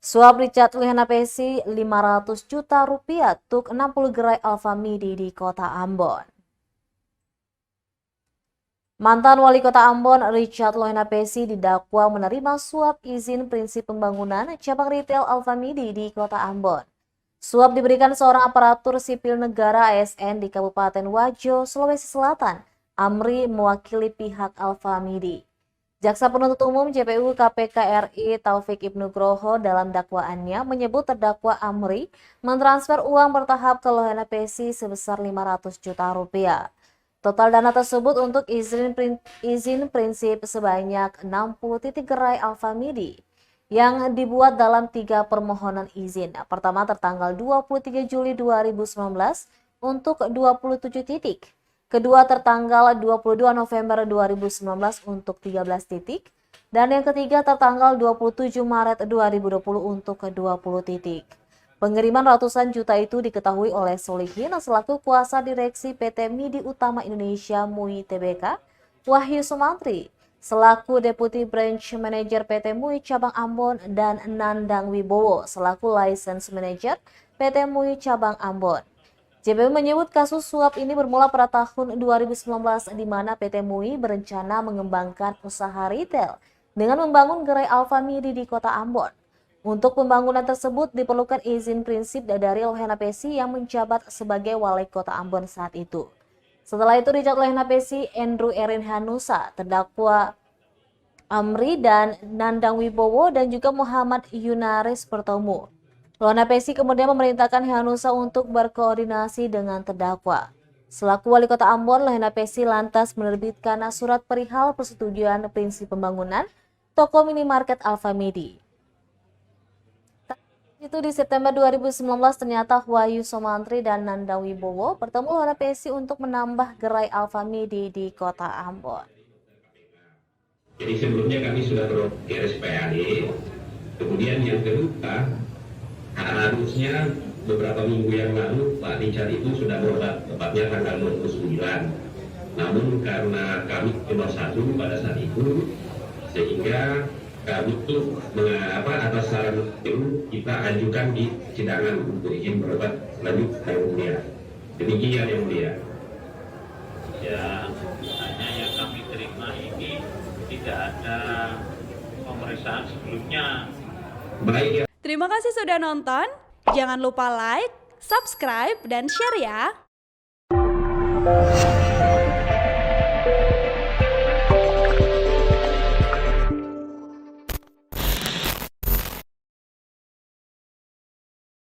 Suap Richard Lehenapesi 500 juta rupiah untuk 60 gerai Alfamidi di kota Ambon. Mantan Wali Kota Ambon Richard Lehenapesi didakwa menerima suap izin prinsip pembangunan cabang retail Alfamidi di kota Ambon. Suap diberikan seorang aparatur sipil negara ASN di Kabupaten Wajo, Sulawesi Selatan. Amri mewakili pihak Alfamidi. Jaksa Penuntut Umum JPU KPK RI Taufik Ibnu Groho dalam dakwaannya menyebut terdakwa Amri mentransfer uang bertahap ke Lehenapesi sebesar 500 juta rupiah. Total dana tersebut untuk izin prinsip sebanyak 60 titik gerai Alfamidi yang dibuat dalam 3 permohonan izin. Pertama tertanggal 23 Juli 2019 untuk 27 titik. Kedua tertanggal 22 November 2019 untuk 13 titik. Dan yang ketiga tertanggal 27 Maret 2020 untuk 20 titik. Pengiriman ratusan juta itu diketahui oleh Solihin selaku kuasa direksi PT Midi Utama Indonesia MUI Tbk, Wahyu Sumantri selaku Deputi Branch Manager PT MUI Cabang Ambon, dan Nandang Wibowo selaku License Manager PT MUI Cabang Ambon. JPU menyebut kasus suap ini bermula pada tahun 2019 di mana PT MUI berencana mengembangkan usaha retail dengan membangun gerai Alfamidi di kota Ambon. Untuk pembangunan tersebut diperlukan izin prinsip dari Lehenapesi yang menjabat sebagai Wali Kota Ambon saat itu. Setelah itu Richard Lehenapesi, Andrew Erin Hanusa, terdakwa Amri dan Nandang Wibowo dan juga Muhammad Yunaris bertemu. Lehenapesi kemudian memerintahkan Hanusa untuk berkoordinasi dengan terdakwa. Selaku Wali Kota Ambon, Lehenapesi lantas menerbitkan surat perihal persetujuan prinsip pembangunan toko minimarket Alfamidi. Itu di September 2019 ternyata Wahyu Sumantri dan Nandang Wibowo bertemu Lehenapesi untuk menambah gerai Alfamidi di kota Ambon. Jadi sebelumnya kami sudah berada di RSPAD, kemudian yang kedua harusnya beberapa minggu yang lalu Pak Richard itu sudah berobat, tepatnya tanggal 29. Namun karena kami cuma satu pada saat itu, sehingga kami itu atas saran itu kita ajukan di sidangan untuk izin berobat lanjut yang mulia. Demikian yang mulia. Ya, hanya yang kami terima ini tidak ada pemeriksaan sebelumnya. Baik ya. Terima kasih sudah nonton. Jangan lupa like, subscribe, dan share ya.